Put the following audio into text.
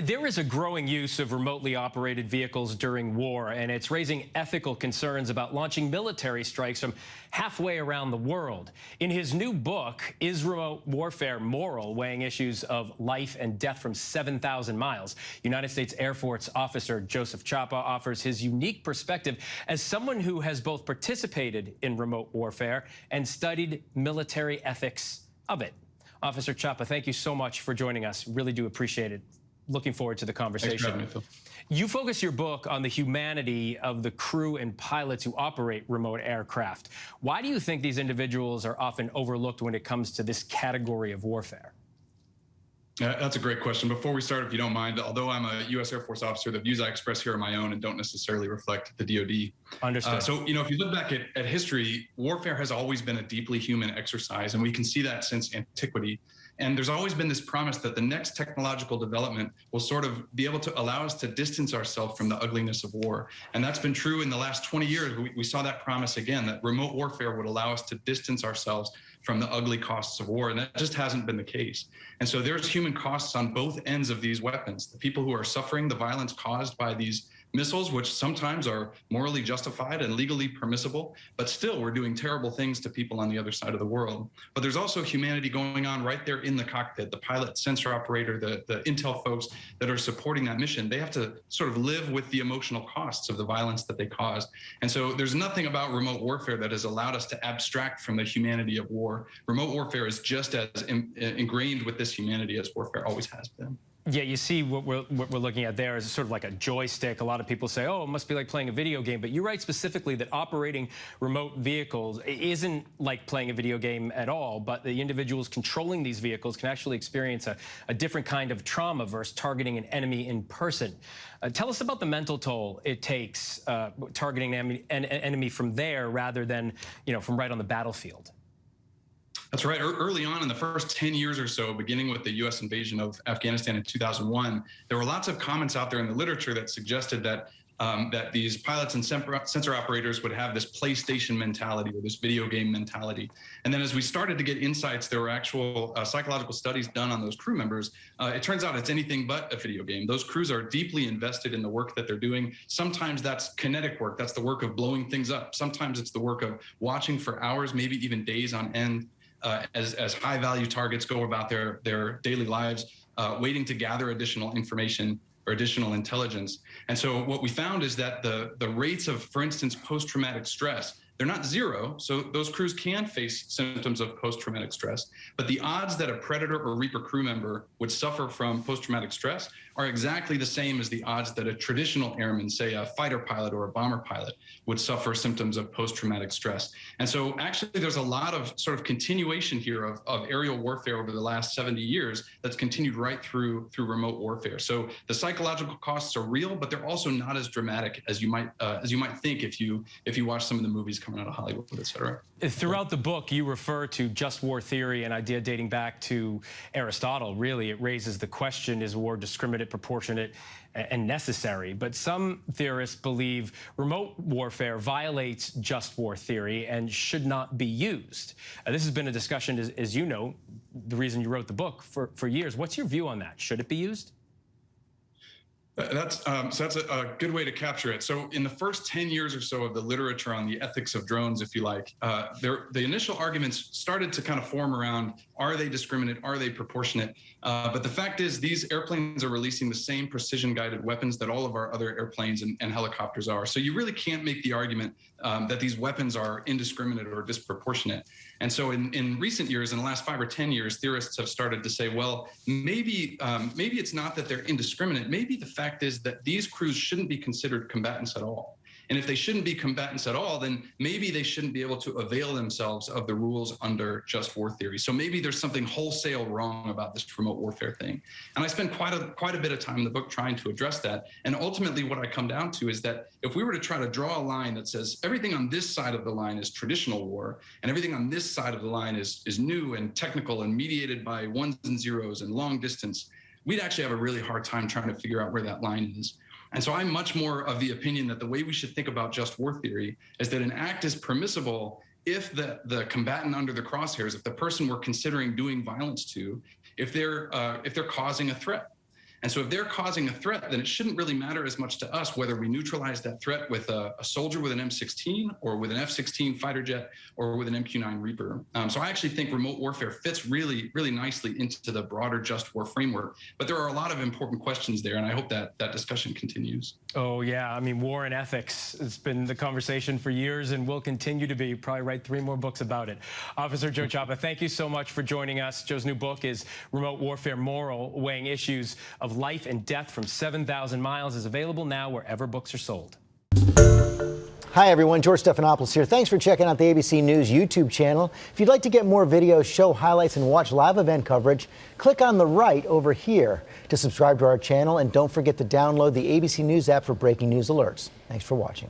There is a growing use of remotely operated vehicles during war, and it's raising ethical concerns about launching military strikes from halfway around the world. In his new book, Is Remote Warfare Moral? Weighing issues of life and death from 7,000 miles, United States Air Force officer Joseph Chapa offers his unique perspective as someone who has both participated in remote warfare and studied military ethics of it. Officer Chapa, thank you so much for joining us. Really do appreciate it. Looking forward to the conversation. Thanks for having me, Phil. You focus your book on the humanity of the crew and pilots who operate remote aircraft. Why do you think these individuals are often overlooked when it comes to this category of warfare? That's a great question. Before we start, if you don't mind, although I'm a U.S. Air Force officer, the views I express here are my own and don't necessarily reflect the DoD. Understood. So, if you look back at history, warfare has always been a deeply human exercise, and we can see that since antiquity. And there's always been this promise that the next technological development will sort of be able to allow us to distance ourselves from the ugliness of war. And that's been true in the last 20 years. We saw that promise again, that remote warfare would allow us to distance ourselves from the ugly costs of war. And that just hasn't been the case. And so there's human costs on both ends of these weapons. The people who are suffering the violence caused by these missiles, which sometimes are morally justified and legally permissible, but still we're doing terrible things to people on the other side of the world. But there's also humanity going on right there in the cockpit. The pilot, sensor operator, the intel folks that are supporting that mission, they have to sort of live with the emotional costs of the violence that they caused. And so there's nothing about remote warfare that has allowed us to abstract from the humanity of war. Remote warfare is just as ingrained with this humanity as warfare always has been. Yeah, you see what we're looking at there is sort of like a joystick. A lot of people say, oh, it must be like playing a video game. But you write specifically that operating remote vehicles isn't like playing a video game at all, but the individuals controlling these vehicles can actually experience a different kind of trauma versus targeting an enemy in person. Tell us about the mental toll it takes targeting an enemy from there rather than, from right on the battlefield. That's right. Early on in the first 10 years or so, beginning with the U.S. invasion of Afghanistan in 2001, there were lots of comments out there in the literature that suggested that that these pilots and sensor operators would have this PlayStation mentality or this video game mentality. And then as we started to get insights, there were actual psychological studies done on those crew members. It turns out it's anything but a video game. Those crews are deeply invested in the work that they're doing. Sometimes that's kinetic work. That's the work of blowing things up. Sometimes it's the work of watching for hours, maybe even days on end, as high-value targets go about their daily lives, waiting to gather additional information or additional intelligence. And so what we found is that the rates of, for instance, post-traumatic stress, they're not zero, so those crews can face symptoms of post-traumatic stress, but the odds that a Predator or Reaper crew member would suffer from post-traumatic stress are exactly the same as the odds that a traditional airman, say a fighter pilot or a bomber pilot, would suffer symptoms of post-traumatic stress. And so actually there's a lot of sort of continuation here of aerial warfare over the last 70 years that's continued right through remote warfare. So the psychological costs are real, but they're also not as dramatic as you might think if you watch some of the movies coming out of Hollywood, et cetera. Throughout the book, you refer to just war theory, an idea dating back to Aristotle. Really, it raises the question, is war discriminate, proportionate, and necessary? But some theorists believe remote warfare violates just war theory and should not be used. This has been a discussion, as you know, the reason you wrote the book, for years. What's your view on that? Should it be used? That's a good way to capture it. So in the first 10 years or so of the literature on the ethics of drones, if you like, the initial arguments started to kind of form around, are they discriminate? Are they proportionate? But the fact is these airplanes are releasing the same precision-guided weapons that all of our other airplanes and helicopters are. So you really can't make the argument that these weapons are indiscriminate or disproportionate. And so in recent years, in the last 5 or 10 years, theorists have started to say, well, maybe it's not that they're indiscriminate. Maybe the fact is that these crews shouldn't be considered combatants at all. And if they shouldn't be combatants at all, then maybe they shouldn't be able to avail themselves of the rules under just war theory. So maybe there's something wholesale wrong about this remote warfare thing. And I spend quite a bit of time in the book trying to address that. And ultimately what I come down to is that if we were to try to draw a line that says everything on this side of the line is traditional war and everything on this side of the line is new and technical and mediated by ones and zeros and long distance, we'd actually have a really hard time trying to figure out where that line is. And so I'm much more of the opinion that the way we should think about just war theory is that an act is permissible if the combatant under the crosshairs, if the person we're considering doing violence to, if they're causing a threat. And so if they're causing a threat, then it shouldn't really matter as much to us whether we neutralize that threat with a soldier with an M16 or with an F-16 fighter jet or with an MQ-9 Reaper. So I actually think remote warfare fits really, really nicely into the broader just war framework. But there are a lot of important questions there, and I hope that that discussion continues. Oh, yeah. I mean, war and ethics has been the conversation for years and will continue to be. You'll probably write 3 more books about it. Officer Joe Chapa, thank you so much for joining us. Joe's new book is Remote Warfare Moral, Weighing Issues of Life and Death from 7,000 Miles, is available now wherever books are sold. Hi everyone, George Stephanopoulos here. Thanks for checking out the ABC News YouTube channel. If you'd like to get more videos, show highlights, and watch live event coverage, click on the right over here to subscribe to our channel, and don't forget to download the ABC News app for breaking news alerts. Thanks for watching.